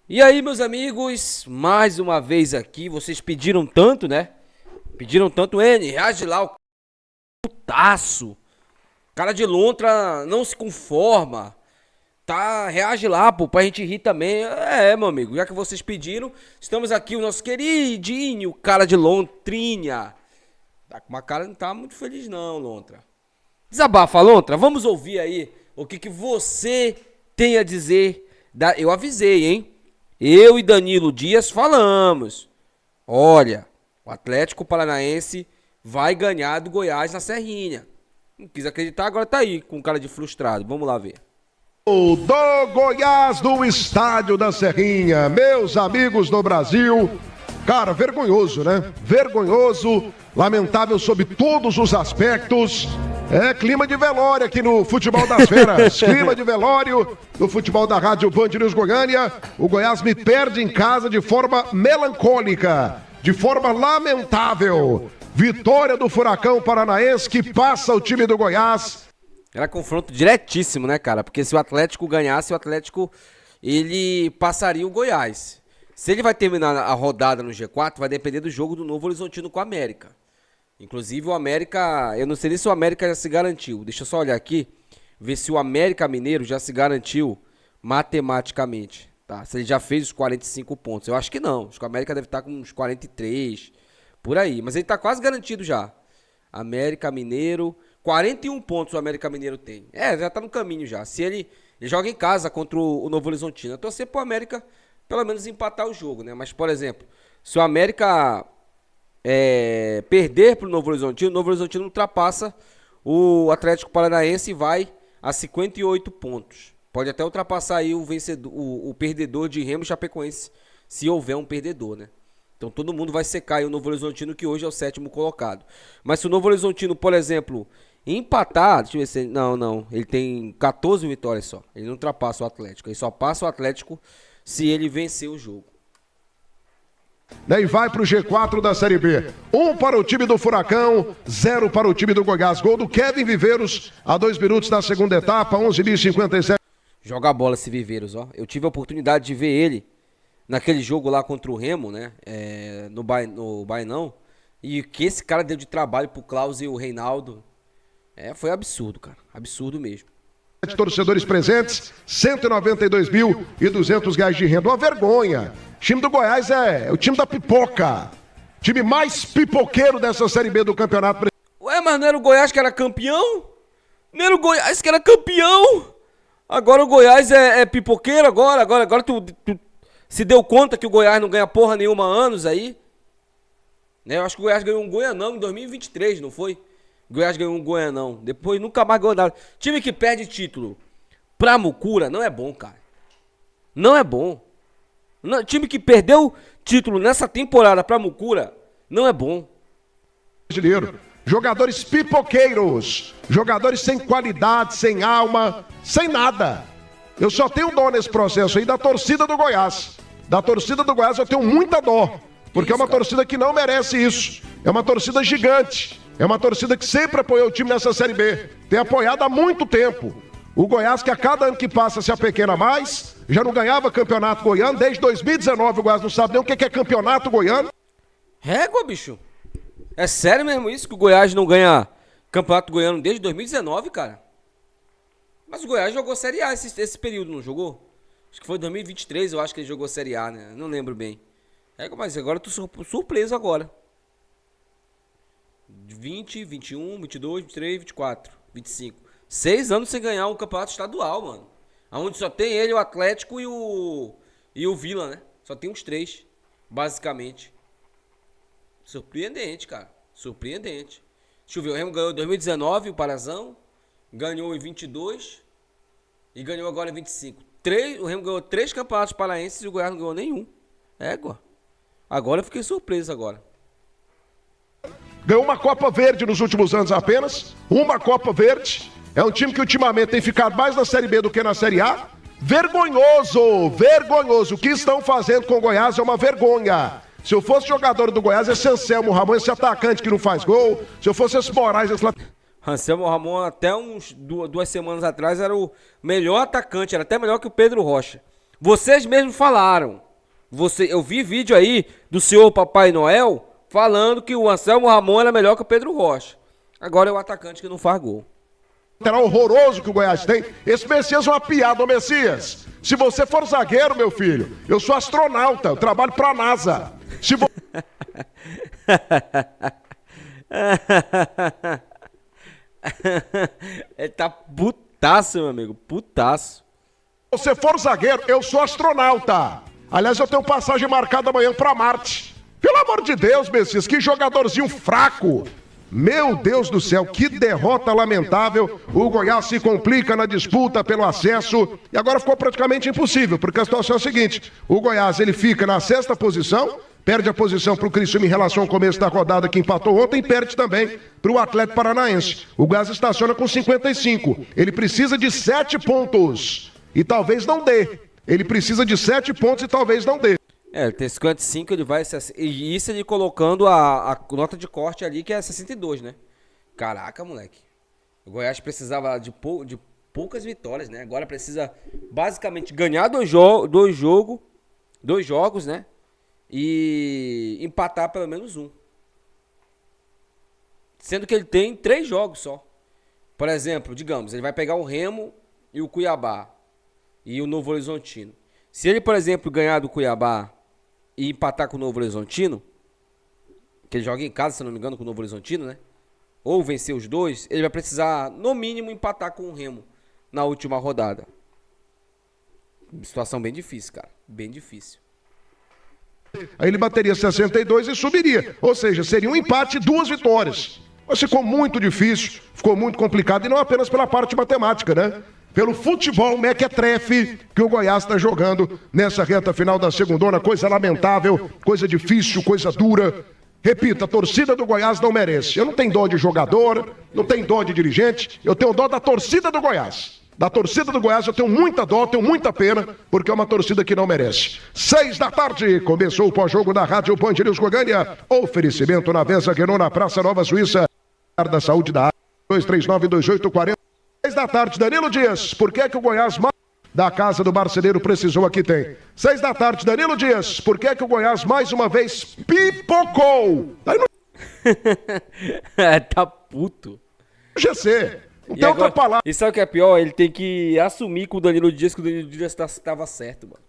E aí, meus amigos, mais uma vez aqui, vocês pediram tanto, né? Pediram tanto, N, reage lá, o putaço. Cara de lontra não se conforma. Tá, reage lá, pô, pra gente rir também. Meu amigo, já que vocês pediram, estamos aqui, o nosso queridinho, cara de lontrinha. Tá com uma cara, não tá muito feliz não, lontra. Desabafa, lontra, vamos ouvir aí o que você tem a dizer. Eu avisei, hein? Eu e Danilo Dias falamos. Olha, o Atlético Paranaense vai ganhar do Goiás na Serrinha. Não quis acreditar, agora tá aí, com cara de frustrado. Vamos lá ver. Do Goiás no estádio da Serrinha, meus amigos do Brasil, cara, vergonhoso, né? Vergonhoso, lamentável sob todos os aspectos. É clima de velório aqui no Futebol das Feras, clima de velório no futebol da Rádio Band News Goiânia. O Goiás me perde em casa de forma melancólica, de forma lamentável. Vitória do Furacão Paranaense que passa o time do Goiás. Era confronto diretíssimo, né, cara? Porque se o Atlético ganhasse, o Atlético, ele passaria o Goiás. Se ele vai terminar a rodada no G4, vai depender do jogo do Novo Horizontino com o América. Inclusive o América, eu não sei nem se o América já se garantiu. Deixa eu só olhar aqui, ver se o América Mineiro já se garantiu matematicamente, tá? Se ele já fez os 45 pontos. Eu acho que não. Acho que o América deve estar com uns 43, por aí. Mas ele tá quase garantido já. América Mineiro, 41 pontos o América Mineiro tem. Já tá no caminho já. Se ele joga em casa contra o Novo Horizontino. Eu torcer pro América pelo menos empatar o jogo, né? Mas, por exemplo, se o América perder pro Novo Horizontino, o Novo Horizontino ultrapassa o Atlético Paranaense e vai a 58 pontos. Pode até ultrapassar aí o vencedor, o perdedor de Remo e Chapecoense, se houver um perdedor, né? Então todo mundo vai secar aí o Novo Horizontino, que hoje é o 7º colocado. Mas se o Novo Horizontino, por exemplo, empatar, deixa eu ver se... Não, ele tem 14 vitórias só. Ele não ultrapassa o Atlético. Ele só passa o Atlético se ele vencer o jogo. E vai para o G4 da Série B. 1 para o time do Furacão, 0 para o time do Goiás. Gol do Kevin Viveiros, a 2 minutos da segunda etapa, 11:57. Joga a bola esse Viveiros, ó. Eu tive a oportunidade de ver ele naquele jogo lá contra o Remo, né? No Bainão. E o que esse cara deu de trabalho pro Klaus e o Reinaldo. Foi absurdo, cara. Absurdo mesmo. Torcedores presentes, R$192.200 de renda. Uma vergonha. O time do Goiás é o time da pipoca. Time mais pipoqueiro dessa Série B do Campeonato. Ué, mas não era o Goiás que era campeão? Não era o Goiás que era campeão? Agora o Goiás é pipoqueiro agora? Agora tu se deu conta que o Goiás não ganha porra nenhuma há anos aí? Né? Eu acho que o Goiás ganhou um Goianão em 2023, não foi? O Goiás ganhou um Goianão. Depois nunca mais ganhou nada. Time que perde título pra Mucura não é bom, cara. Não é bom. Time que perdeu título nessa temporada pra Mucura não é bom. Brasileiro. Jogadores pipoqueiros. Jogadores sem qualidade, sem alma, sem nada. Eu só tenho dó nesse processo aí da torcida do Goiás. Da torcida do Goiás eu tenho muita dó. Porque é uma torcida que não merece isso. É uma torcida gigante. É uma torcida que sempre apoiou o time nessa Série B. Tem apoiado há muito tempo. O Goiás, que a cada ano que passa se apequena mais, já não ganhava campeonato goiano. Desde 2019 o Goiás não sabe nem o que é campeonato goiano. Régua, bicho. É sério mesmo isso que o Goiás não ganha campeonato goiano desde 2019, cara? Mas o Goiás jogou Série A esse período, não jogou? Acho que foi 2023, eu acho que ele jogou Série A, né? Não lembro bem. Mas agora eu tô surpreso agora. 20, 21, 22, 23, 24, 25. 6 anos sem ganhar um campeonato estadual, mano. Onde só tem ele, o Atlético e o Vila, né? Só tem os 3, basicamente. Surpreendente, cara. Surpreendente. Deixa eu ver, o Remo ganhou em 2019, o Parazão. Ganhou em 22 e ganhou agora em 25. O Remo ganhou 3 campeonatos paraenses e o Goiás não ganhou nenhum. Agora eu fiquei surpreso agora. Ganhou uma Copa Verde nos últimos anos apenas. Uma Copa Verde. É um time que ultimamente tem ficado mais na Série B do que na Série A. Vergonhoso, vergonhoso. O que estão fazendo com o Goiás é uma vergonha. Se eu fosse jogador do Goiás, esse Anselmo Ramon, esse atacante que não faz gol. Se eu fosse esse Moraes, esse Anselmo Ramon, até 2 semanas atrás, era o melhor atacante. Era até melhor que o Pedro Rocha. Vocês mesmos falaram. Eu vi vídeo aí do senhor Papai Noel falando que o Anselmo Ramon era melhor que o Pedro Rocha. Agora é o atacante que não faz gol. Será horroroso que o Goiás tem. Esse Messias é uma piada, ô Messias. Se você for zagueiro, meu filho, eu sou astronauta, eu trabalho pra NASA. Se vo... Ele tá putaço, meu amigo, putaço. Se você for zagueiro, eu sou astronauta. Aliás, eu tenho passagem marcada amanhã pra Marte. Pelo amor de Deus, Messias, que jogadorzinho fraco. Meu Deus do céu, que derrota lamentável. O Goiás se complica na disputa pelo acesso e agora ficou praticamente impossível, porque a situação é a seguinte: o Goiás ele fica na 6ª posição, perde a posição para o Criciúma em relação ao começo da rodada que empatou ontem, perde também para o Atlético Paranaense. O Goiás estaciona com 55, ele precisa de 7 pontos e talvez não dê. Ele precisa de 7 pontos e talvez não dê. Ele tem 55, ele vai... E isso ele colocando a nota de corte ali, que é 62, né? Caraca, moleque. O Goiás precisava de poucas vitórias, né? Agora precisa basicamente ganhar dois jogos, né? E empatar pelo menos um. Sendo que ele tem 3 jogos só. Por exemplo, digamos, ele vai pegar o Remo e o Cuiabá. E o Novo Horizontino. Se ele, por exemplo, ganhar do Cuiabá e empatar com o Novo Horizontino, que ele joga em casa, se não me engano, com o Novo Horizontino, né? Ou vencer os dois, ele vai precisar, no mínimo, empatar com o Remo na última rodada. Situação bem difícil, cara. Bem difícil. Aí ele bateria 62 e subiria. Ou seja, seria um empate e 2 vitórias. Mas ficou muito difícil, ficou muito complicado. E não apenas pela parte matemática, né? Pelo futebol mequetrefe que o Goiás está jogando nessa reta final da segundona. Coisa lamentável, coisa difícil, coisa dura. Repito, a torcida do Goiás não merece. Eu não tenho dó de jogador, não tenho dó de dirigente, eu tenho dó da torcida do Goiás. Da torcida do Goiás eu tenho muita dó, tenho muita pena, porque é uma torcida que não merece. 6 da tarde, começou o pós-jogo da Rádio Band News Goiânia. Oferecimento na Vesa Guenon, na Praça Nova Suíça. Da Saúde da Área, 239-2840. 6 da tarde, Danilo Dias, por que é que o Goiás da casa do marceneiro precisou aqui tem? 6 da tarde, Danilo Dias, por que é que o Goiás mais uma vez pipocou? Tá puto. GC, não tem outra palavra. E sabe o que é pior? Ele tem que assumir com o Danilo Dias que o Danilo Dias estava certo, mano.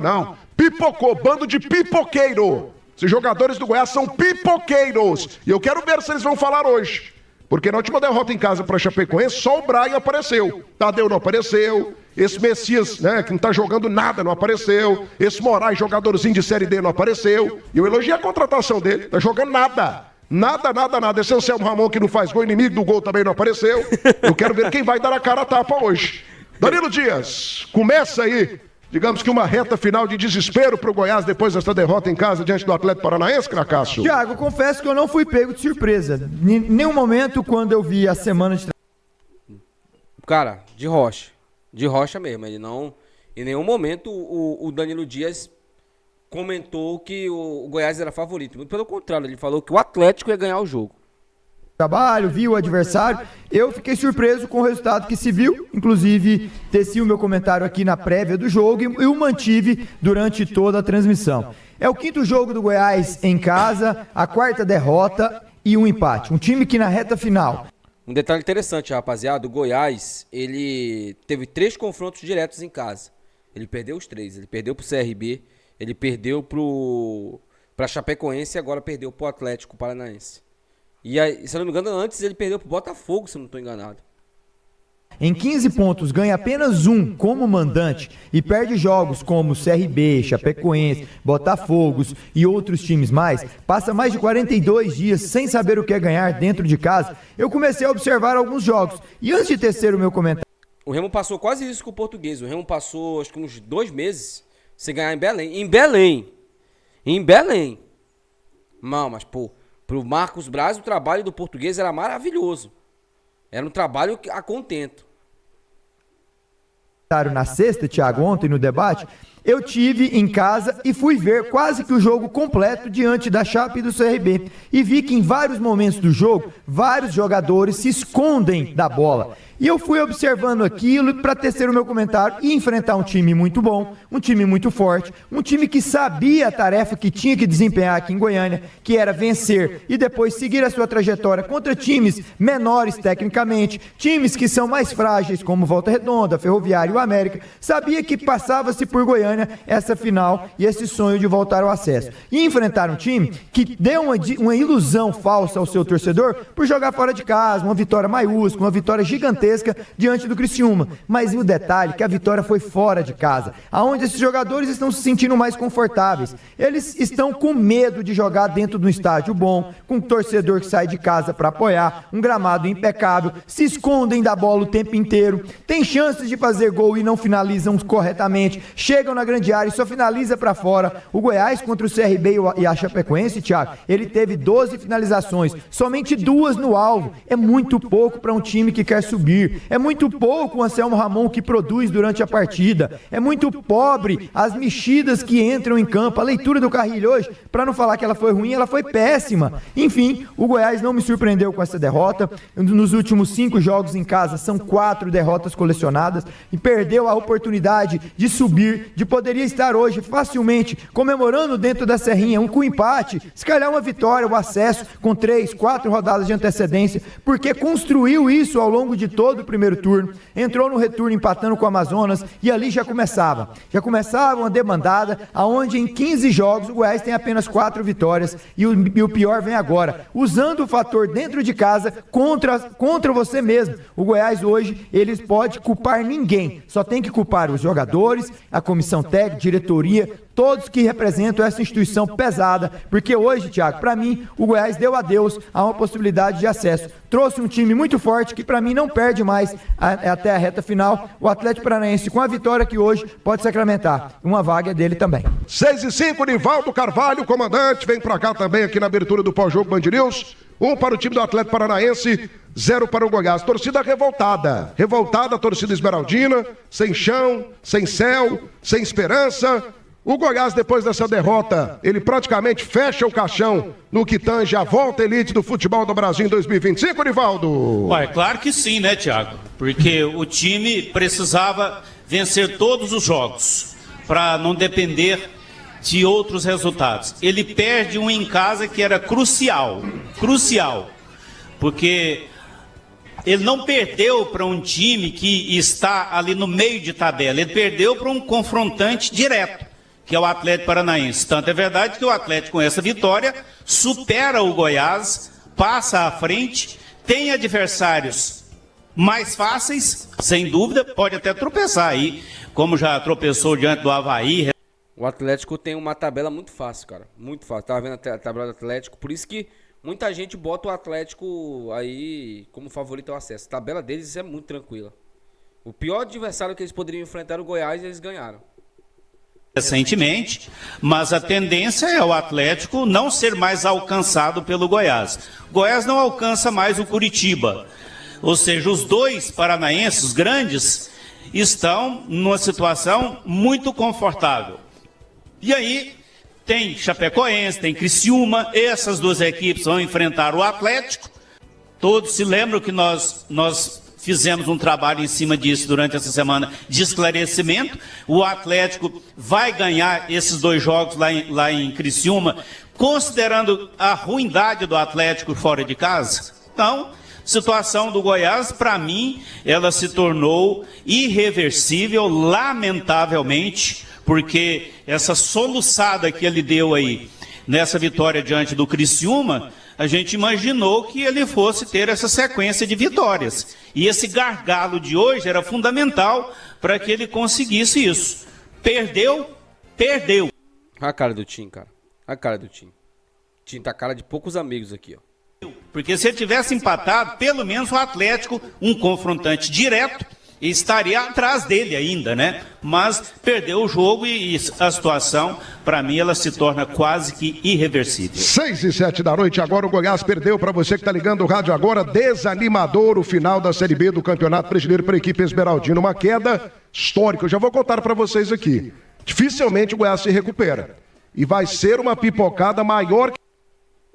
Não, pipocou, bando de pipoqueiro. Esses jogadores do Goiás são pipoqueiros. E eu quero ver se eles vão falar hoje. Porque na última derrota em casa para Chapecoense, só o Brian apareceu. Tadeu não apareceu. Esse Messias, né, que não tá jogando nada, não apareceu. Esse Moraes, jogadorzinho de Série D, não apareceu. E eu elogiei a contratação dele. Tá jogando nada. Nada. Esse Anselmo Ramon que não faz gol, inimigo do gol também não apareceu. Eu quero ver quem vai dar a cara a tapa hoje. Danilo Dias, começa aí. Digamos que uma reta final de desespero pro Goiás depois dessa derrota em casa diante do Atlético Paranaense, Cracasso. Thiago, confesso que eu não fui pego de surpresa. Em nenhum momento, quando eu vi a semana de... Cara, de rocha mesmo. Ele não... Em nenhum momento o Danilo Dias comentou que o Goiás era favorito. Muito pelo contrário, ele falou que o Atlético ia ganhar o jogo. Trabalho, viu o adversário. Eu fiquei surpreso com o resultado que se viu. Inclusive, teci o meu comentário aqui na prévia do jogo e o mantive durante toda a transmissão. É o 5º jogo do Goiás em casa, a 4ª derrota e um empate. Um time que na reta final... Um detalhe interessante, rapaziada, o Goiás, ele teve 3 confrontos diretos em casa. Ele perdeu os 3. Ele perdeu pro CRB, ele perdeu pra Chapecoense e agora perdeu pro Atlético Paranaense. E aí, se eu não me engano, antes ele perdeu pro Botafogo, se eu não estou enganado. Em 15 pontos, ganha apenas um como mandante e perde jogos como CRB, Chapecoense, Botafogos e outros times mais, passa mais de 42 dias sem saber o que é ganhar dentro de casa. Eu comecei a observar alguns jogos e antes de tecer o meu comentário... O Remo passou quase isso com o Português. O Remo passou, acho que uns 2 meses sem ganhar em Belém. Em Belém. Não, mas pô... Pro Marcos Braz, o trabalho do Português era maravilhoso. Era um trabalho a contento. Na sexta, Thiago, ontem no debate, eu tive em casa e fui ver quase que o jogo completo diante da Chape e do CRB. E vi que em vários momentos do jogo, vários jogadores se escondem da bola. E eu fui observando aquilo para tecer o meu comentário e enfrentar um time muito bom, um time muito forte, um time que sabia a tarefa que tinha que desempenhar aqui em Goiânia, que era vencer e depois seguir a sua trajetória contra times menores tecnicamente, times que são mais frágeis como Volta Redonda, Ferroviário e o América. Sabia que passava-se por Goiânia essa final e esse sonho de voltar ao acesso. E enfrentar um time que deu uma ilusão falsa ao seu torcedor por jogar fora de casa, uma vitória maiúscula, uma vitória gigantesca diante do Criciúma. Mas e o detalhe que a vitória foi fora de casa, aonde esses jogadores estão se sentindo mais confortáveis. Eles estão com medo de jogar dentro de um estádio bom, com um torcedor que sai de casa para apoiar, um gramado impecável, se escondem da bola o tempo inteiro, tem chances de fazer gol e não finalizam corretamente, chegam na grande área e só finaliza para fora. O Goiás contra o CRB e a Chapecoense, Thiago, ele teve 12 finalizações, somente 2 no alvo. É muito pouco para um time que quer subir. É muito pouco o Anselmo Ramon que produz durante a partida. É muito pobre as mexidas que entram em campo. A leitura do Carrilho hoje, para não falar que ela foi ruim, ela foi péssima. Enfim, o Goiás não me surpreendeu com essa derrota. Nos últimos 5 jogos em casa, são 4 derrotas colecionadas e perdeu a oportunidade de subir, de poderia estar hoje facilmente comemorando dentro da Serrinha, com empate, se calhar uma vitória, o acesso com 3, 4 rodadas de antecedência, porque construiu isso ao longo de todo o primeiro turno, entrou no retorno empatando com o Amazonas e ali já começava uma demandada, aonde em 15 jogos o Goiás tem apenas 4 vitórias e o pior vem agora, usando o fator dentro de casa contra você mesmo. O Goiás hoje, eles pode culpar ninguém, só tem que culpar os jogadores, a comissão técnica, diretoria, todos que representam essa instituição pesada, porque hoje, Thiago, para mim, o Goiás deu adeus a uma possibilidade de acesso. Trouxe um time muito forte que para mim não perde mais até a reta final. O Atlético Paranaense, com a vitória que hoje pode sacramentar, uma vaga é dele também. 6-5, Nivaldo Carvalho, comandante, vem pra cá também aqui na abertura do pós-jogo Band News. 1 para o time do Atlético Paranaense, 0 para o Goiás. Torcida revoltada a torcida esmeraldina, sem chão, sem céu, sem esperança. O Goiás, depois dessa derrota, ele praticamente fecha o caixão no que tange a volta elite do futebol do Brasil em 2025, Nivaldo? Ué, claro que sim, né, Thiago? Porque o time precisava vencer todos os jogos para não depender de outros resultados. Ele perde um em casa que era crucial, porque ele não perdeu para um time que está ali no meio de tabela, ele perdeu para um confrontante direto, que é o Atlético Paranaense. Tanto é verdade que o Atlético, com essa vitória, supera o Goiás, passa à frente, tem adversários mais fáceis, sem dúvida, pode até tropeçar aí, como já tropeçou diante do Avaí. O Atlético tem uma tabela muito fácil, cara. Muito fácil. Tava vendo a tabela do Atlético, por isso que muita gente bota o Atlético aí como favorito ao acesso. A tabela deles é muito tranquila. O pior adversário que eles poderiam enfrentar era o Goiás e eles ganharam Recentemente, mas a tendência é o Atlético não ser mais alcançado pelo Goiás. O Goiás não alcança mais o Curitiba. Ou seja, os dois paranaenses, os grandes, estão numa situação muito confortável. E aí, tem Chapecoense, tem Criciúma, essas duas equipes vão enfrentar o Atlético. Todos se lembram que nós fizemos um trabalho em cima disso durante essa semana de esclarecimento. O Atlético vai ganhar esses 2 jogos lá em Criciúma, considerando a ruindade do Atlético fora de casa. Então, situação do Goiás, para mim, ela se tornou irreversível, lamentavelmente, porque essa soluçada que ele deu aí nessa vitória diante do Criciúma, a gente imaginou que ele fosse ter essa sequência de vitórias. E esse gargalo de hoje era fundamental para que ele conseguisse isso. Perdeu. A cara do Tim, cara. A cara do Tim. Tim tá a cara de poucos amigos aqui, ó. Porque se ele tivesse empatado, pelo menos o Atlético, um confrontante direto, estaria atrás dele ainda, né? Mas perdeu o jogo e a situação, para mim, ela se torna quase que irreversível. 6:07 da noite, agora o Goiás perdeu. Para você que está ligando o rádio agora, desanimador o final da Série B do Campeonato Brasileiro para a equipe esmeraldina. Uma queda histórica, eu já vou contar para vocês aqui. dificilmente o Goiás se recupera. E vai ser uma pipocada maior.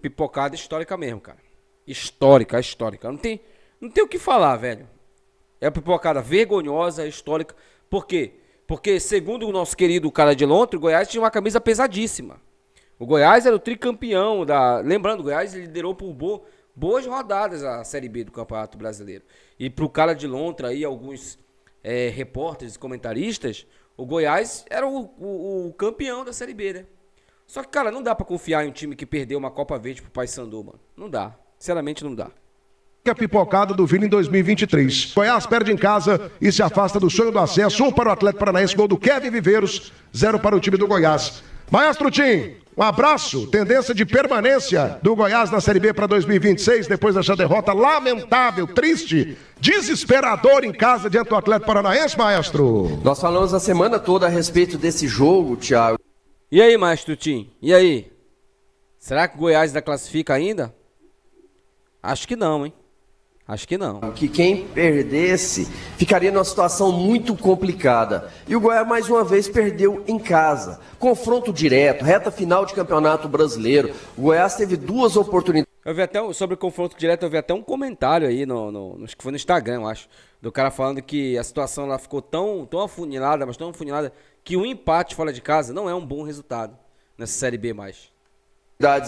Pipocada histórica mesmo, cara. Histórica. Não tem o que falar, velho. É uma pipocada vergonhosa, histórica. Por quê? Porque, segundo o nosso querido cara de Lontra, o Goiás tinha uma camisa pesadíssima. O Goiás era o tricampeão da... Lembrando, o Goiás liderou por boas rodadas a Série B do Campeonato Brasileiro. E pro cara de Lontra aí, alguns repórteres e comentaristas, o Goiás era o campeão da Série B, né? Só que, cara, não dá pra confiar em um time que perdeu uma Copa Verde pro Paysandu, mano. Não dá. Sinceramente, não dá. A pipocada do Vila em 2023. Goiás perde em casa e se afasta do sonho do acesso. 1 para o Atlético Paranaense, gol do Kevin Viveiros, 0 para o time do Goiás. Maestro Tim, um abraço. Tendência de permanência do Goiás na Série B para 2026, depois dessa derrota lamentável, triste, desesperadora em casa diante do Atlético Paranaense, maestro. Nós falamos a semana toda a respeito desse jogo, Thiago. E aí, Maestro Tim? E aí? Será que o Goiás ainda classifica ainda? Acho que não, hein? Acho que não. Que quem perdesse ficaria numa situação muito complicada. E o Goiás mais uma vez perdeu em casa. Confronto direto, reta final de Campeonato Brasileiro. O Goiás teve 2 oportunidades. Eu vi até sobre o confronto direto, eu vi até um comentário aí, acho que foi no Instagram, eu acho, do cara falando que a situação lá ficou tão afunilada, mas tão afunilada, que um empate fora de casa não é um bom resultado nessa Série B mais.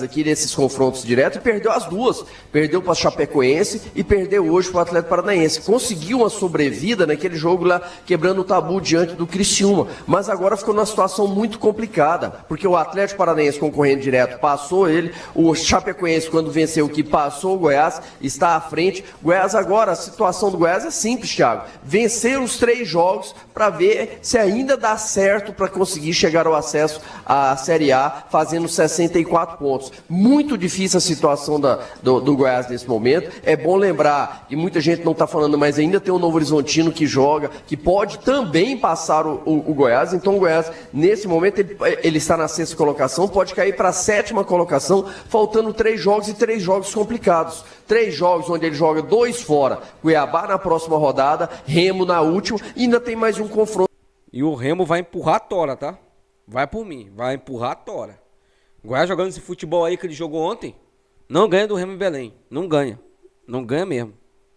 Aqui nesses confrontos diretos e perdeu as 2. Perdeu para Chapecoense e perdeu hoje para o Atlético Paranaense. Conseguiu uma sobrevida naquele jogo lá, quebrando o tabu diante do Criciúma. Mas agora ficou numa situação muito complicada, porque o Atlético Paranaense concorrendo direto passou ele, o Chapecoense quando venceu que passou o Goiás, está à frente. Goiás agora, a situação do Goiás é simples, Thiago. Vencer os 3 jogos para ver se ainda dá certo para conseguir chegar ao acesso à Série A, fazendo 64 pontos. Muito difícil a situação do Goiás nesse momento. É bom lembrar, e muita gente não está falando, mas ainda tem o Novo Horizontino que joga, que pode também passar o Goiás. Então o Goiás, nesse momento, ele está na 6ª colocação, pode cair para a 7ª colocação, faltando 3 jogos e 3 jogos complicados. 3 jogos onde ele joga 2 fora. Cuiabá na próxima rodada, Remo na última, e ainda tem mais um confronto. E o Remo vai empurrar a tora, tá? Vai por mim, vai empurrar a tora. O Goiás jogando esse futebol aí que ele jogou ontem, não ganha do Remo em Belém. Não ganha. Não ganha mesmo.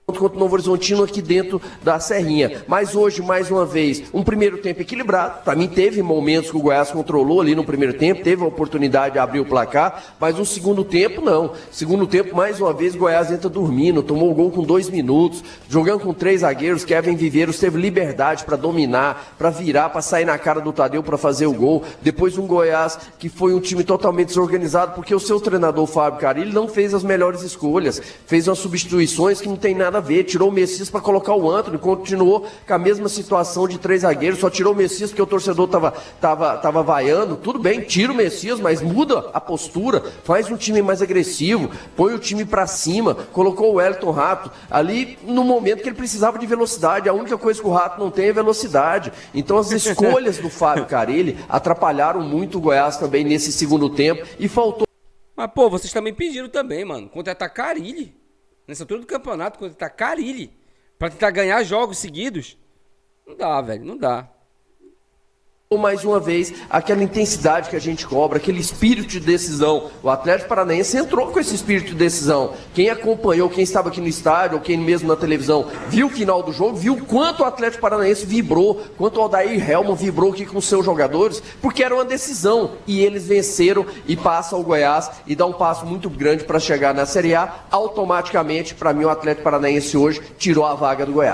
Contra o Novo Horizontino aqui dentro da Serrinha. Mas hoje, mais uma vez, um primeiro tempo equilibrado. Para mim, teve momentos que o Goiás controlou ali no primeiro tempo, teve a oportunidade de abrir o placar, mas no segundo tempo, não. Segundo tempo, mais uma vez, o Goiás entra dormindo, tomou o gol com 2 minutos, jogando com 3 zagueiros. Kevin Viveiros teve liberdade para dominar, para virar, para sair na cara do Tadeu para fazer o gol. Depois um Goiás que foi um time totalmente desorganizado, porque o seu treinador, Fábio Carilli, não fez as melhores escolhas, fez umas substituições que não tem nada a ver, tirou o Messias para colocar o Antony, continuou com a mesma situação de 3 zagueiros, só tirou o Messias porque o torcedor tava vaiando. Tudo bem, tira o Messias, mas muda a postura, faz um time mais agressivo, põe o time para cima, colocou o Wellington Rato ali no momento que ele precisava de velocidade. A única coisa que o Rato não tem é velocidade. Então as escolhas do Fábio Carilli atrapalharam muito o Goiás também nesse segundo tempo e faltou. Mas pô, vocês também pediram também, mano, contratar Carilli. Nessa altura do campeonato, quando tá Carilli, pra tentar ganhar jogos seguidos, não dá, velho, não dá. Mais uma vez, aquela intensidade que a gente cobra, aquele espírito de decisão. O Atlético Paranaense entrou com esse espírito de decisão. Quem acompanhou, quem estava aqui no estádio, ou quem mesmo na televisão, viu o final do jogo, viu quanto o Atlético Paranaense vibrou, quanto o Odair Helman vibrou aqui com os seus jogadores, porque era uma decisão. E eles venceram e passam ao Goiás e dá um passo muito grande para chegar na Série A. Automaticamente, para mim, o Atlético Paranaense hoje tirou a vaga do Goiás.